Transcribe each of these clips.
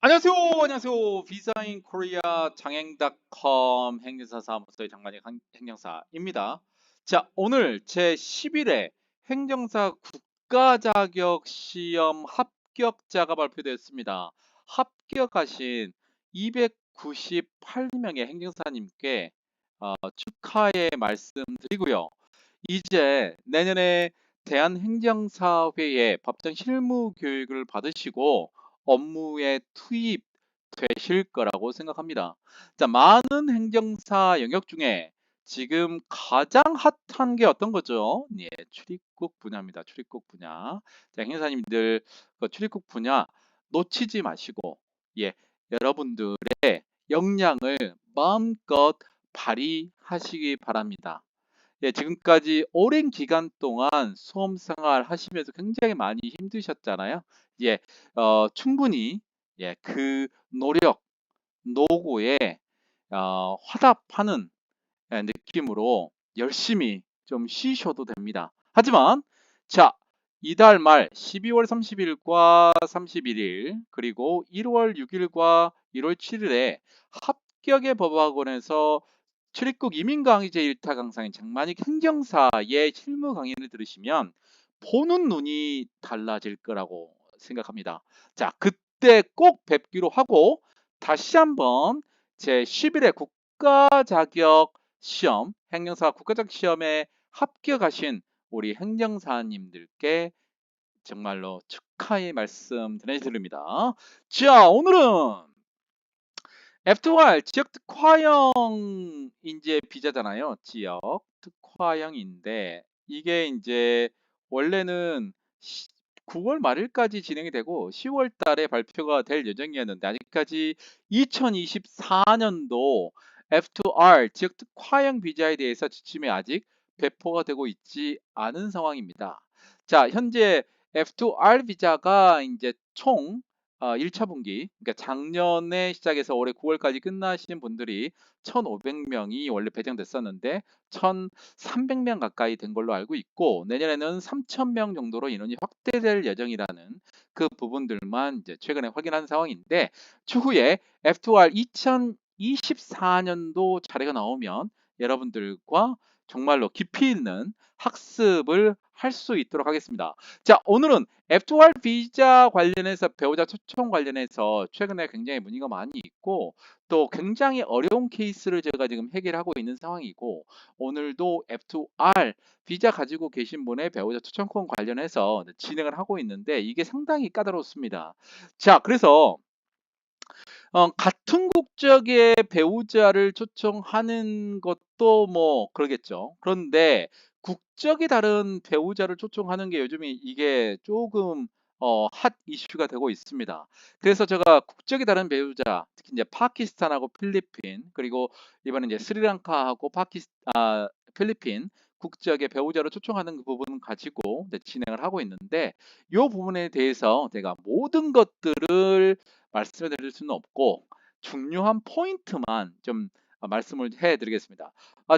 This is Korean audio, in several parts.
안녕하세요. 안녕하세요. 비자인 코리아 장행닷컴 행정사 사무소의 장관의 행정사입니다. 자, 오늘 제 11회 행정사 국가 자격 시험 합격자가 발표되었습니다. 합격하신 298명의 행정사님께 축하의 말씀드리고요. 이제 내년에 대한행정사회의 법정 실무 교육을 받으시고 업무에 투입되실 거라고 생각합니다. 자, 많은 행정사 영역 중에 지금 가장 핫한 게 어떤 거죠? 예, 출입국 분야입니다. 출입국 분야. 자, 행정사님들 그 출입국 분야 놓치지 마시고, 예, 여러분들의 역량을 마음껏 발휘하시기 바랍니다. 예, 지금까지 오랜 기간 동안 수험 생활 하시면서 굉장히 많이 힘드셨잖아요. 예, 충분히 그 노력, 노고에 화답하는 느낌으로 열심히 좀 쉬셔도 됩니다. 하지만 자, 이달 말 12월 30일과 31일 그리고 1월 6일과 1월 7일에 합격의 법학원에서 출입국 이민 강의 제1타 강사인 장만익 행정사의 실무 강의를 들으시면 보는 눈이 달라질 거라고 생각합니다. 자, 그때 꼭 뵙기로 하고 다시 한번 제 11회 국가 자격 시험, 행정사 국가적 시험에 합격하신 우리 행정사님들께 정말로 축하의 말씀 드립니다. 자, 오늘은 F2R 지역 특화형 이제 비자잖아요. 지역 특화형인데 이게 이제 원래는 9월 말일까지 진행이 되고 10월 달에 발표가 될 예정이었는데 아직까지 2024년도 F2R 지역 특화형 비자에 대해서 지침이 아직 배포가 되고 있지 않은 상황입니다. 자, 현재 F2R 비자가 이제 총 1차 분기, 그러니까 작년에 시작해서 올해 9월까지 끝나신 분들이 1,500명이 원래 배정됐었는데 1,300명 가까이 된 걸로 알고 있고 내년에는 3,000명 정도로 인원이 확대될 예정이라는 그 부분들만 이제 최근에 확인한 상황인데 추후에 F2R 2024년도 자료가 나오면 여러분들과 정말로 깊이 있는 학습을 할 수 있도록 하겠습니다. 자, 오늘은 F2R 비자 관련해서 배우자 초청 관련해서 최근에 굉장히 문의가 많이 있고 또 굉장히 어려운 케이스를 제가 지금 해결하고 있는 상황이고 오늘도 F2R 비자 가지고 계신 분의 배우자 초청권 관련해서 진행을 하고 있는데 이게 상당히 까다롭습니다. 자, 그래서 같은 국적의 배우자를 초청하는 것도 뭐 그러겠죠. 그런데 국적이 다른 배우자를 초청하는 게 요즘에 이게 조금 핫 이슈가 되고 있습니다. 그래서 제가 국적이 다른 배우자, 특히 이제 파키스탄하고 필리핀, 그리고 이번에 이제 스리랑카하고 필리핀 국적의 배우자를 초청하는 그 부분 가지고 이제 진행을 하고 있는데 이 부분에 대해서 제가 모든 것들을 말씀을 드릴 수는 없고 중요한 포인트만 좀 말씀을 해드리겠습니다.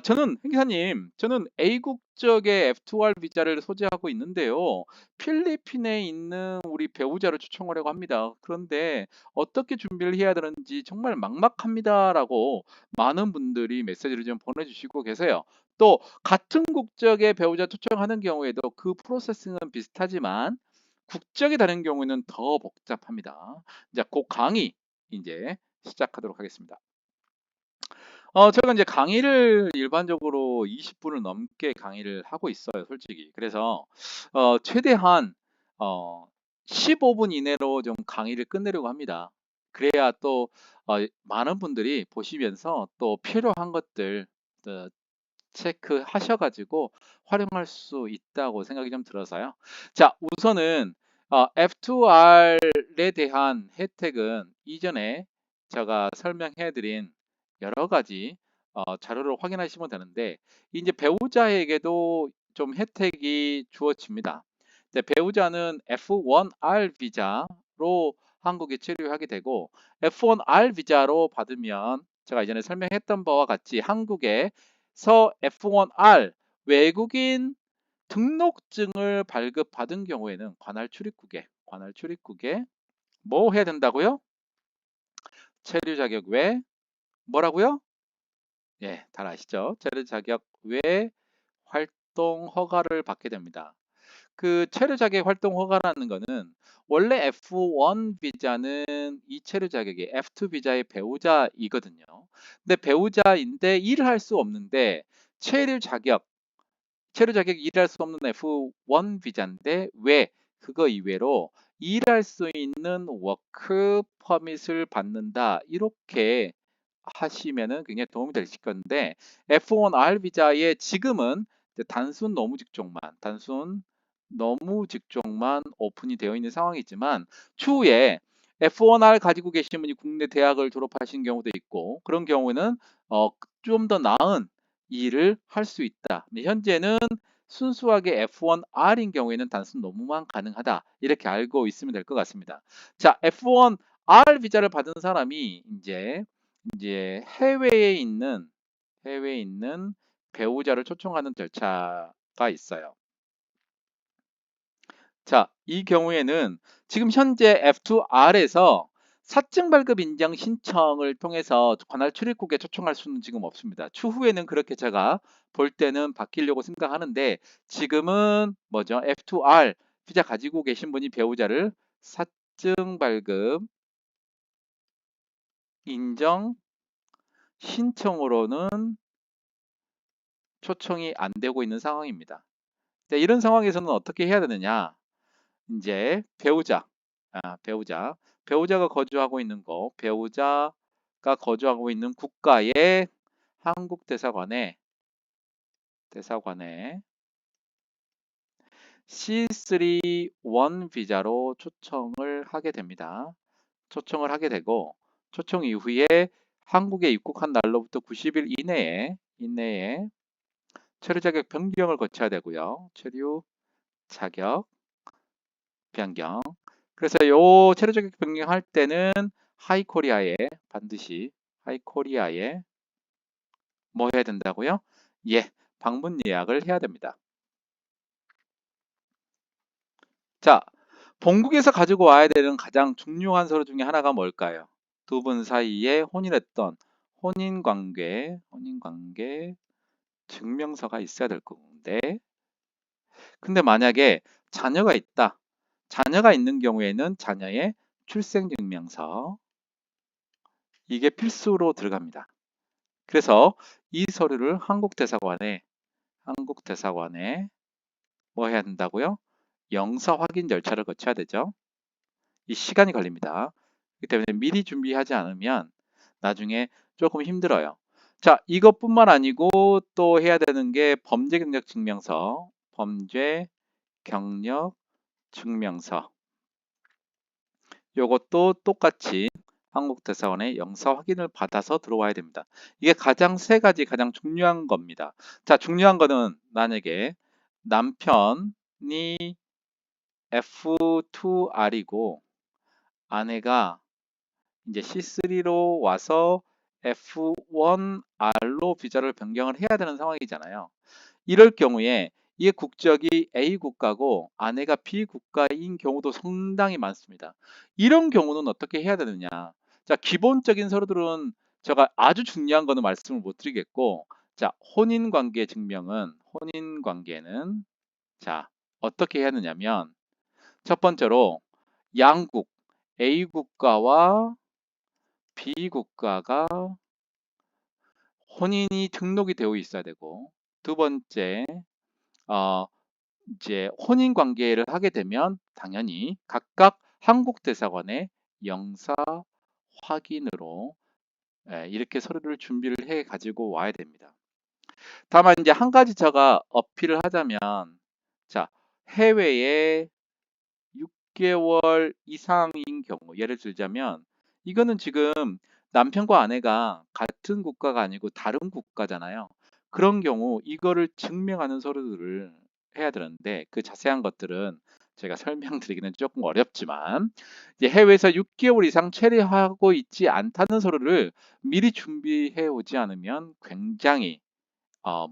저는 행사님, 저는 A 국적의 F2R 비자를 소지하고 있는데요. 필리핀에 있는 우리 배우자를 초청하려고 합니다. 그런데 어떻게 준비를 해야 되는지 정말 막막합니다라고 많은 분들이 메시지를 좀 보내주시고 계세요. 또 같은 국적의 배우자 초청하는 경우에도 그 프로세스는 비슷하지만 국적이 다른 경우에는 더 복잡합니다. 자, 그 강의 이제 시작하도록 하겠습니다. 제가 이제 강의를 일반적으로 20분을 넘게 강의를 하고 있어요, 솔직히. 그래서 최대한 15분 이내로 좀 강의를 끝내려고 합니다. 그래야 또 많은 분들이 보시면서 또 필요한 것들 체크하셔가지고 활용할 수 있다고 생각이 좀 들어서요. 자, 우선은 F2R에 대한 혜택은 이전에 제가 설명해드린 여러 가지 자료를 확인하시면 되는데 이제 배우자에게도 좀 혜택이 주어집니다. 이제 배우자는 F1R 비자로 한국에 체류하게 되고 F1R 비자로 받으면 제가 이전에 설명했던 바와 같이 한국에서 F1R 외국인 등록증을 발급받은 경우에는 관할 출입국에 뭐 해야 된다고요? 체류 자격 외 뭐라고요? 예, 잘 아시죠? 체류 자격 외 활동 허가를 받게 됩니다. 그 체류 자격 활동 허가라는 거는 원래 F1 비자는 이 체류 자격이 F2 비자의 배우자이거든요. 근데 배우자인데 일을 할 수 없는데 체류 자격 체류 자격이 일할 수 없는 F1 비자인데 왜 그거 이외로 일할 수 있는 워크 퍼밋을 받는다 이렇게 하시면은 굉장히 도움이 될 건데 F1R 비자의 지금은 이제 단순 너무 직종만 오픈이 되어 있는 상황이지만 추후에 F1R 가지고 계신 분이 국내 대학을 졸업하신 경우도 있고 그런 경우에는 좀 더 나은 일을 할 수 있다. 현재는 순수하게 F1R인 경우에는 단순 노무만 가능하다. 이렇게 알고 있으면 될 것 같습니다. 자, F1R 비자를 받은 사람이 이제 해외에 있는 배우자를 초청하는 절차가 있어요. 자, 이 경우에는 지금 현재 F2R에서 사증 발급 인정 신청을 통해서 관할 출입국에 초청할 수는 지금 없습니다. 추후에는 그렇게 제가 볼 때는 바뀌려고 생각하는데 지금은 뭐죠? F2R 비자 가지고 계신 분이 배우자를 사증 발급 인정 신청으로는 초청이 안 되고 있는 상황입니다. 자, 이런 상황에서는 어떻게 해야 되느냐? 이제 배우자가 거주하고 있는 배우자가 거주하고 있는 국가의 한국 대사관에 C3-1 비자로 초청을 하게 됩니다. 초청을 하게 되고 초청 이후에 한국에 입국한 날로부터 90일 이내에 체류 자격 변경을 거쳐야 되고요. 체류 자격 변경. 그래서 요 체류 자격 변경할 때는 반드시 하이코리아에 뭐 해야 된다고요? 예, 방문 예약을 해야 됩니다. 자, 본국에서 가지고 와야 되는 가장 중요한 서류 중에 하나가 뭘까요? 두 분 사이에 혼인했던 혼인관계 증명서가 있어야 될 건데 근데 만약에 자녀가 있다. 자녀가 있는 경우에는 자녀의 출생증명서 이게 필수로 들어갑니다. 그래서 이 서류를 한국 대사관에 뭐 해야 된다고요? 영사 확인 절차를 거쳐야 되죠. 이 시간이 걸립니다. 그렇기 때문에 미리 준비하지 않으면 나중에 조금 힘들어요. 자, 이것뿐만 아니고 또 해야 되는 게 범죄 경력 증명서. 요것도 똑같이 한국 대사관에 영사 확인을 받아서 들어와야 됩니다. 이게 세 가지 가장 중요한 겁니다. 자, 중요한 거는 만약에 남편이 F2R이고 아내가 이제 C3로 와서 F1R로 비자를 변경을 해야 되는 상황이잖아요. 이럴 경우에 이게 국적이 A 국가고 아내가 B 국가인 경우도 상당히 많습니다. 이런 경우는 어떻게 해야 되느냐? 자, 기본적인 서류들은 제가 아주 중요한 거는 말씀을 못 드리겠고, 자, 혼인 관계는 자, 어떻게 해야 하느냐면 첫 번째로 양국 A 국가와 B 국가가 혼인이 등록이 되어 있어야 되고 두 번째 어, 이제 혼인 관계를 하게 되면 당연히 각각 한국 대사관에 영사 확인으로 이렇게 서류를 준비를 해 가지고 와야 됩니다. 다만 이제 한 가지 제가 어필을 하자면 자, 해외에 6개월 이상인 경우 예를 들자면 이거는 지금 남편과 아내가 같은 국가가 아니고 다른 국가잖아요. 그런 경우 이거를 증명하는 서류들을 해야 되는데 그 자세한 것들은 제가 설명드리기는 조금 어렵지만 이제 해외에서 6개월 이상 체류하고 있지 않다는 서류를 미리 준비해 오지 않으면 굉장히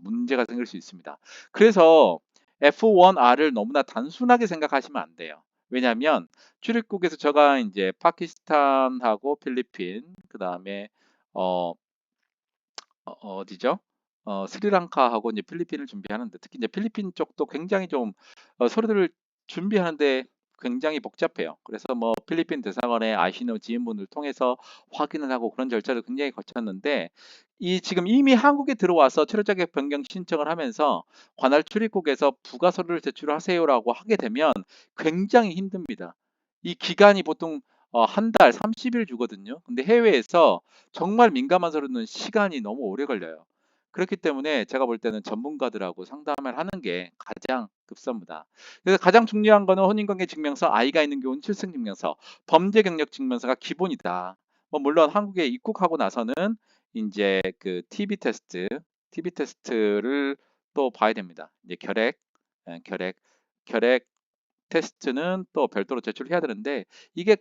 문제가 생길 수 있습니다. 그래서 F1R을 너무나 단순하게 생각하시면 안 돼요. 왜냐하면 출입국에서 제가 이제 파키스탄하고 필리핀 그 다음에 어, 어디죠? 스리랑카하고 이제 필리핀을 준비하는데 특히 이제 필리핀 쪽도 굉장히 좀 서류들을 준비하는데 굉장히 복잡해요. 그래서 뭐 필리핀 대사관에 아시는 지인분들 통해서 확인을 하고 그런 절차를 굉장히 거쳤는데 이 지금 이미 한국에 들어와서 체류 자격 변경 신청을 하면서 관할 출입국에서 부가 서류를 제출하세요라고 하게 되면 굉장히 힘듭니다. 이 기간이 보통 한 달 30일 주거든요. 근데 해외에서 정말 민감한 서류는 시간이 너무 오래 걸려요. 그렇기 때문에 제가 볼 때는 전문가들하고 상담을 하는 게 가장 급선무다. 그래서 가장 중요한 거는 혼인관계 증명서, 아이가 있는 경우는 출생 증명서, 범죄 경력 증명서가 기본이다. 뭐 물론 한국에 입국하고 나서는 이제 그 TB 테스트를 또 봐야 됩니다. 이제 결핵 테스트는 또 별도로 제출해야 되는데 이게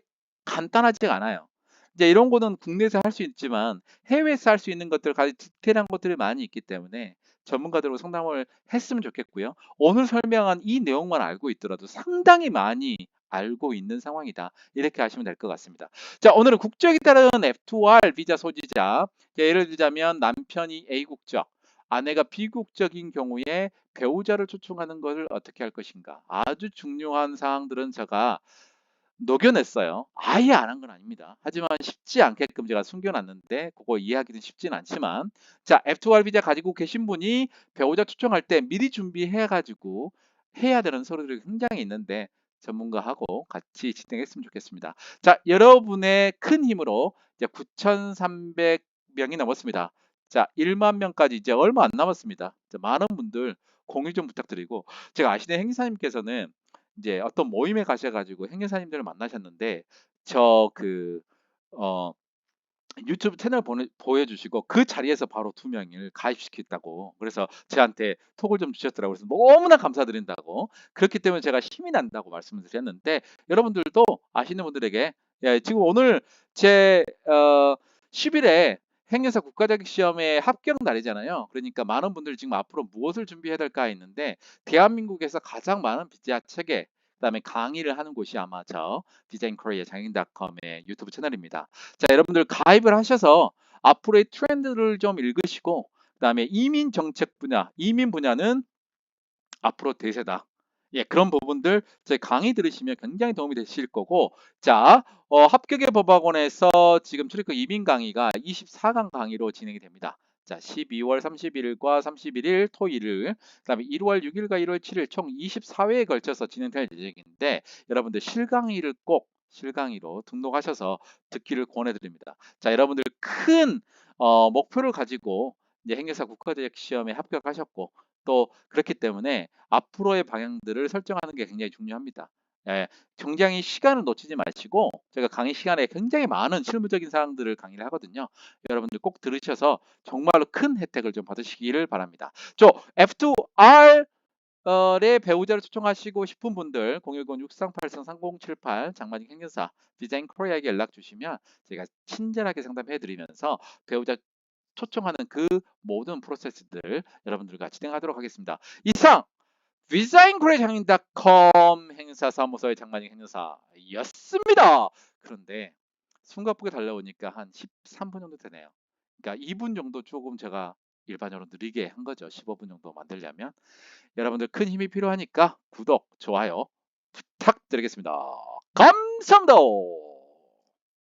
간단하지가 않아요. 이제 이런 거는 국내에서 할 수 있지만 해외에서 할 수 있는 것들 가장 디테일한 것들이 많이 있기 때문에 전문가들하고 상담을 했으면 좋겠고요. 오늘 설명한 이 내용만 알고 있더라도 상당히 많이 알고 있는 상황이다. 이렇게 하시면 될 것 같습니다. 자, 오늘은 국적에 따른 F2R 비자 소지자. 예를 들자면 남편이 A 국적, 아내가 B 국적인 경우에 배우자를 초청하는 것을 어떻게 할 것인가. 아주 중요한 사항들은 제가 녹여냈어요. 아예 안 한 건 아닙니다. 하지만 쉽지 않게끔 제가 숨겨놨는데 그거 이해하기는 쉽진 않지만 자, F2R 비자 가지고 계신 분이 배우자 초청할 때 미리 준비해가지고 해야 되는 서류들이 굉장히 있는데 전문가하고 같이 진행했으면 좋겠습니다. 자, 여러분의 큰 힘으로 이제 9,300명이 넘었습니다. 자, 1만 명까지 이제 얼마 안 남았습니다. 자, 많은 분들 공유 좀 부탁드리고 제가 아시는 행사님께서는 이제 어떤 모임에 가셔가지고 행여사님들을 만나셨는데 저 어, 유튜브 채널 보여주시고 그 자리에서 바로 2명을 가입시켰다고 그래서 저한테 톡을 좀 주셨더라고요. 그래서 너무나 감사드린다고 그렇기 때문에 제가 힘이 난다고 말씀을 드렸는데 여러분들도 아시는 분들에게 예, 지금 오늘 제 10일에 행여사 국가자격 시험의 합격 날이잖아요. 그러니까 많은 분들이 지금 앞으로 무엇을 준비해야 될까 했는데 대한민국에서 가장 많은 비자 체계 그다음에 강의를 하는 곳이 아마 저 디자인 코리아 장인닷컴의 유튜브 채널입니다. 자, 여러분들 가입을 하셔서 앞으로의 트렌드를 좀 읽으시고 그다음에 이민 정책 분야, 이민 분야는 앞으로 대세다. 예, 그런 부분들 저희 강의 들으시면 굉장히 도움이 되실 거고 자, 합격의 법학원에서 지금 출입국 이민 강의가 24강 강의로 진행이 됩니다. 자, 12월 31일과 31일 토요일, 그다음에 1월 6일과 1월 7일 총 24회에 걸쳐서 진행될 예정인데 여러분들 실강의를 꼭 실강의로 등록하셔서 듣기를 권해드립니다. 자, 여러분들 큰 목표를 가지고 이제 행여사 국가대학 시험에 합격하셨고 또 그렇기 때문에 앞으로의 방향들을 설정하는 게 굉장히 중요합니다. 예, 굉장히 시간을 놓치지 마시고 제가 강의 시간에 굉장히 많은 실무적인 사항들을 강의를 하거든요. 여러분들 꼭 들으셔서 정말로 큰 혜택을 좀 받으시기를 바랍니다. 저 F2R 의 배우자를 초청하시고 싶은 분들 010-6383-3078 장마진 행여사 디자인 코리아에게 연락 주시면 제가 친절하게 상담해 드리면서 배우자 초청하는 그 모든 프로세스들 여러분들과 진행하도록 하겠습니다. 이상 디자인코리아 장인닷컴 행사 사무소의 장만익 행사였습니다. 그런데 숨가쁘게 달려오니까 한 13분 정도 되네요. 그러니까 2분 정도 조금 제가 일반적으로 느리게 한 거죠. 15분 정도 만들려면. 여러분들 큰 힘이 필요하니까 구독, 좋아요 부탁드리겠습니다. 감사합니다.